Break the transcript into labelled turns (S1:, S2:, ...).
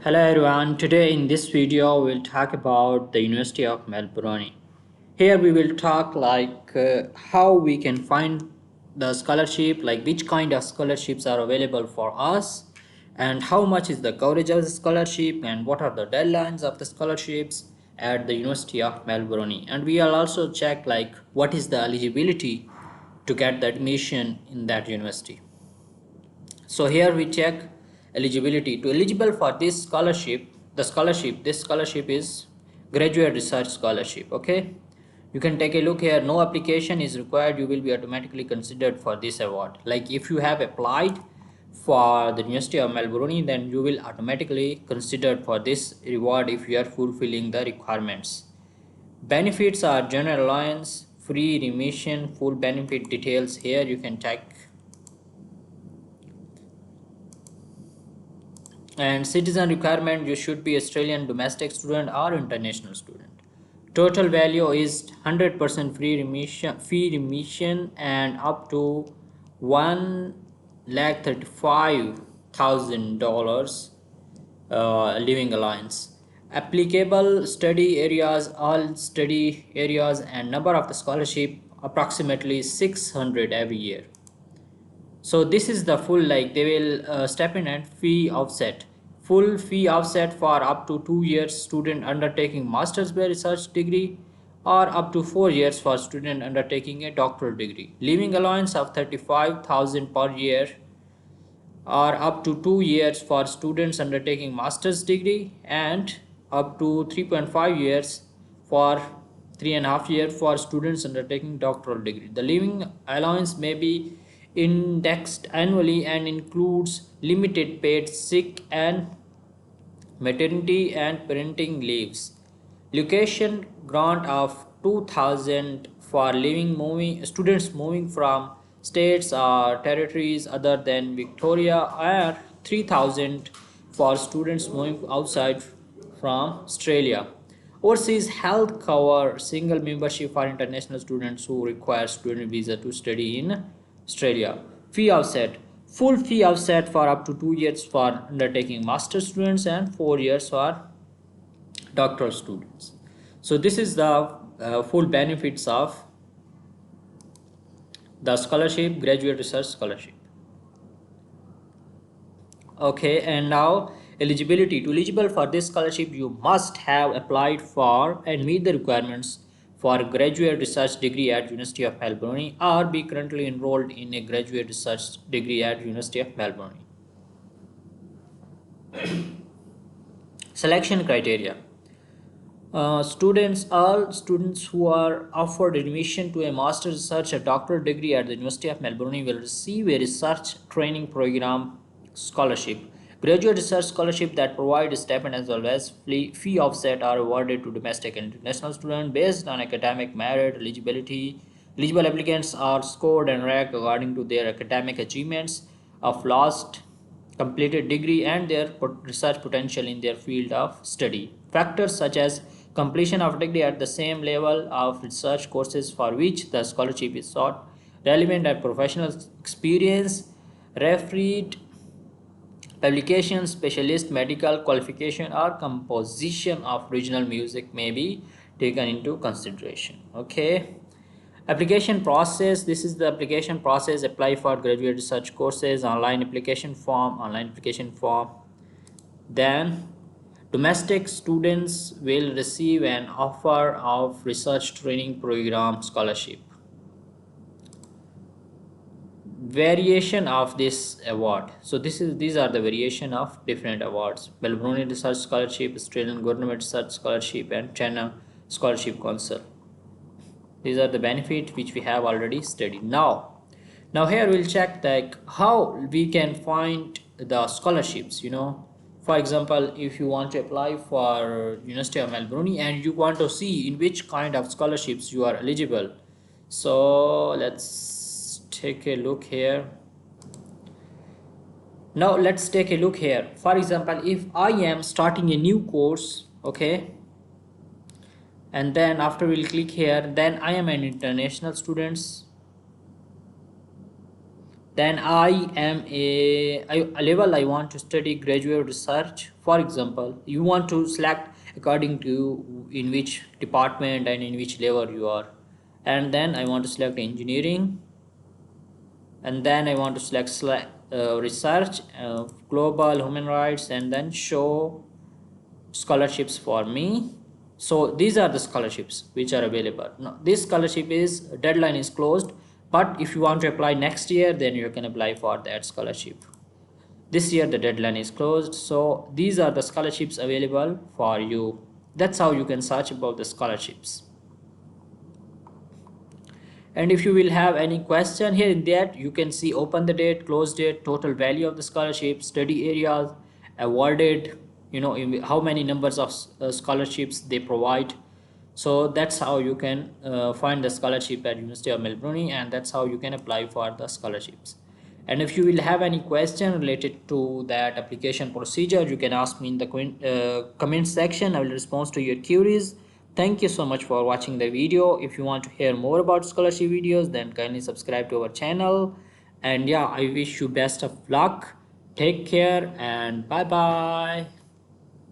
S1: Hello everyone, today in this video we'll talk about the University of Melbourne. Here we will talk how we can find the scholarship, like which kind of scholarships are available for us and how much is the coverage of the scholarship and what are the deadlines of the scholarships at the University of Melbourne. And we will also check what is the eligibility to get the admission in that university. So here we check eligibility. To eligible for this scholarship, this scholarship is graduate research scholarship. Okay, you can take a look here. No application is required. You will be automatically considered for this award. Like if you have applied for the University of Melbourne, then you will automatically considered for this reward if you are fulfilling the requirements. Benefits are general allowance, free remission, full benefit details. Here you can check. And citizen requirement, you should be Australian domestic student or international student. Total value is 100% fee remission and up to $1,35,000 living allowance. Applicable study areas, all study areas, and number of the scholarship approximately 600 every year. So this is the full, like they will step in and fee offset, full fee offset for up to 2 years student undertaking master's by research degree or up to 4 years for student undertaking a doctoral degree. Living allowance of 35,000 per year or up to 2 years for students undertaking master's degree and up to 3.5 years for 3.5 years for students undertaking doctoral degree. The living allowance may be indexed annually and includes limited paid sick and maternity and parenting leaves. Location grant of 2000 for living moving students moving from states or territories other than Victoria, or 3000 for students moving outside from Australia. Overseas health cover single membership for international students who require student visa to study in Australia. Fee offset. Full fee offset for up to 2 years for undertaking master students and 4 years for doctoral students. So this is the full benefits of the scholarship, graduate research scholarship. Okay, and now eligibility. To eligible for this scholarship, you must have applied for and meet the requirements for graduate research degree at University of Melbourne or be currently enrolled in a graduate research degree at University of Melbourne. Selection criteria. All students who are offered admission to a master's research or doctoral degree at the University of Melbourne will receive a research training program scholarship. Graduate research scholarship that provide stipend as well as fee offset are awarded to domestic and international students based on academic merit eligibility. Eligible applicants are scored and ranked according to their academic achievements of last completed degree and their research potential in their field of study. Factors such as completion of degree at the same level of research courses for which the scholarship is sought, relevant and professional experience, refereed publication, specialist medical qualification, or composition of regional music may be taken into consideration. Okay. Application process. This is the application process. Apply for graduate research courses. Online application form. Then domestic students will receive an offer of research training program scholarship. Variation of this award. So these are the variation of different awards: Melbourne Research Scholarship, Australian Government Research Scholarship, and China Scholarship Council. These are the benefits which we have already studied. Now here we'll check like how we can find the scholarships. For example, if you want to apply for University of Melbourne and you want to see in which kind of scholarships you are eligible, so let's take a look here. Now let's take a look here. For example, if I am starting a new course, okay, and then after we'll click here, then I am an international students. Then a level I want to study graduate research. For example, you want to select according to in which department and in which level you are. And then I want to select engineering, and then I want to select research, global human rights, and then show scholarships for me. So these are the scholarships which are available now. This scholarship is deadline is closed, but if you want to apply next year, then you can apply for that scholarship. This year the deadline is closed, so these are the scholarships available for you. That's how you can search about the scholarships. And if you will have any question here, in that you can see open the date, close date, total value of the scholarship, study areas awarded, how many numbers of scholarships they provide. So that's how you can find the scholarship at University of Melbourne, and that's how you can apply for the scholarships. And if you will have any question related to that application procedure, you can ask me in the comment section. I will respond to your queries. Thank you so much for watching the video. If you want to hear more about scholarship videos, then kindly subscribe to our channel. And yeah, I wish you best of luck. Take care and bye bye.